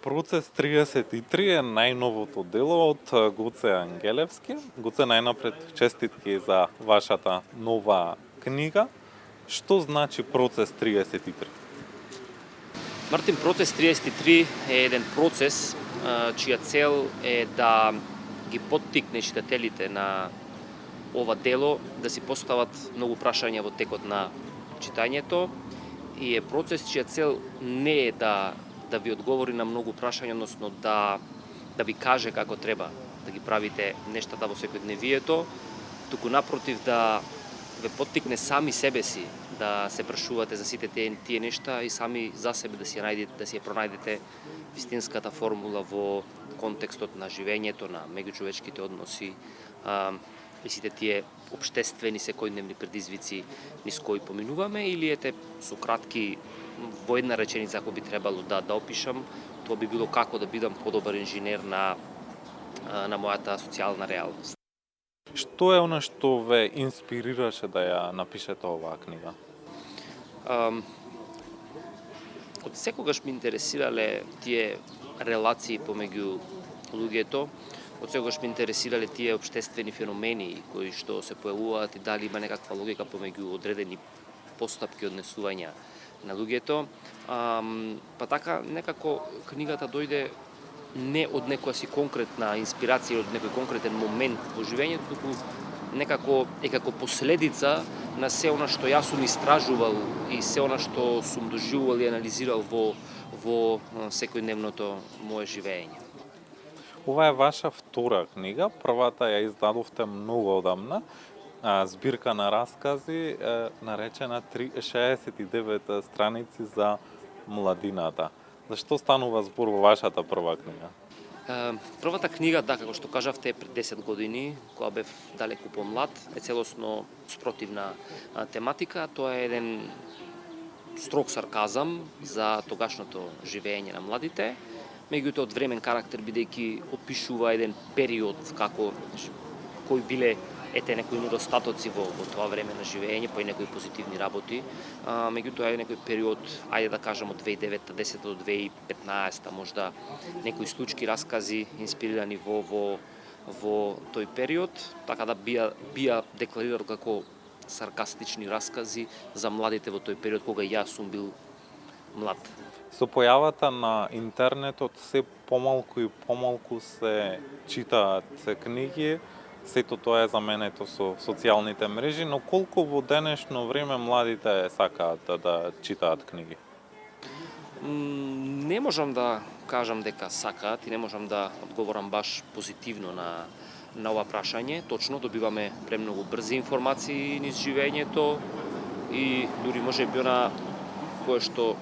Процес 33 е најновото дело од Гоце Ангелевски. Гоце, најнапред честитки за вашата нова книга. Што значи Процес 33? Мартин, Процес 33 е еден процес чија цел е да ги поттикне читателите на ова дело да си постават многу прашања во текот на читањето и е процес чија цел не е да ви одговори на многу прашања, односно да ви каже како треба да ги правите нештата во секојдневието, туку напротив да ве поттикне сами себе си да се прашувате за сите тие нешта и сами за себе да си ја пронајдете вистинската формула во контекстот на живењето, на меѓучовечките односи и сите тие општествени секојдневни предизвици низ кои поминуваме, или ете со кратки во една реченица ако би требало да опишам, тоа би било како да бидам подобар инженер на мојата социјална реалност. Што е она што ве инспирираше да ја напишете оваа книга? Од секогаш ми интересирале тие релации помеѓу луѓето, од секогаш ми интересирале тие општествени феномени кои што се појавуваат и дали има некаква логика помеѓу одредени постапки однесувања на луѓето. Па така некако книгата дојде не од некоја си конкретна инспирација, од некој конкретен момент во живењето, туку некако е како последица на се она што јас сум истражувал и се она што сум доживувал и анализирал во секојдневното мое живење. Ова е ваша втора книга, првата ја издадовте многу одамна, збирка на раскази наречена 69 страници за младината. Зашто станува збор во вашата прва книга? Првата книга, да, како што кажавте, пред 10 години, кога бев далеку помлад, е целосно спротивна тематика. Тоа е еден строг сарказам за тогашното живење на младите, меѓутоа од времен карактер, бидејќи опишува еден период кои биле некои недостатоци во тоа време на живење, па и некои позитивни работи. Меѓутоа е некој период, ајде да кажам од 2009-10 до 2015, можда некои случки раскази инспирирани во тој период, така да бија декларирано како саркастични раскази за младите во тој период кога јас сум бил млад. Со појавата на интернетот се помалку и помалку се читаат книги, сето тоа е заменето со социјалните мрежи, но колку во денешно време младите сакаат да читаат книги? Не можам да кажам дека сакаат и не можам да одговорам баш позитивно на ова прашање. Точно добиваме премногу брзи информации низ живењето и дури може би она кое што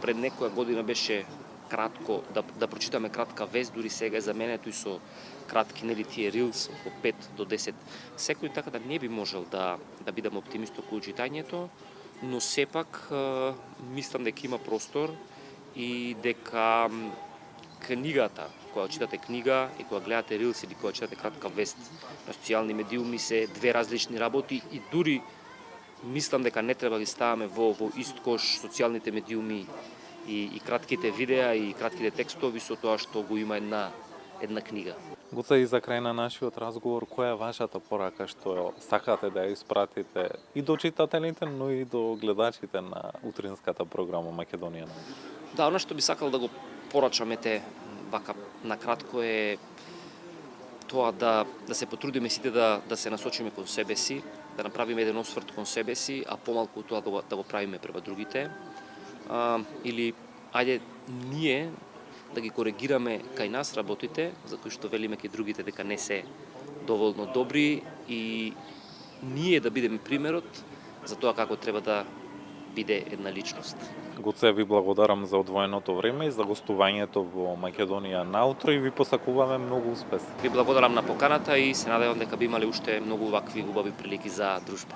пред некоја година беше кратко, да прочитаме кратка вест, дури сега е заменето и со кратки, тие рилс од 5 до 10 секој, така да не би можел да бидам оптимист околу читањето, но сепак мислам дека има простор и дека книгата, кога читате книга и кога гледате рилс или кога читате кратка вест на социјални медиуми се две различни работи и дури мислам дека не треба ги ставаме во ист кош социјалните медиуми и кратките видеа и кратките текстови со тоа што го има една книга. Гоце, и за крај на нашиот разговор, која е вашата порака што сакате да ја испратите и до читателите, но и до гледачите на утринската програма Македонија? Да, она што би сакал да го порачам вака накратко е тоа да се потрудиме сите да се насочиме кон себе си, да направиме еден осврт кон себе си, а помалку тоа да го правиме према другите. Или ајде ние да ги коригираме кај нас работите, за кои што велиме кај другите дека не се доволно добри и ние да бидеме примерот за тоа како треба да биде една личност. Гоце, ви благодарам за одвоеното време и за гостувањето во Македонија наутро и ви посакуваме многу успех. Ви благодарам на поканата и се надевам дека би имале уште многу вакви убави прилики за дружба.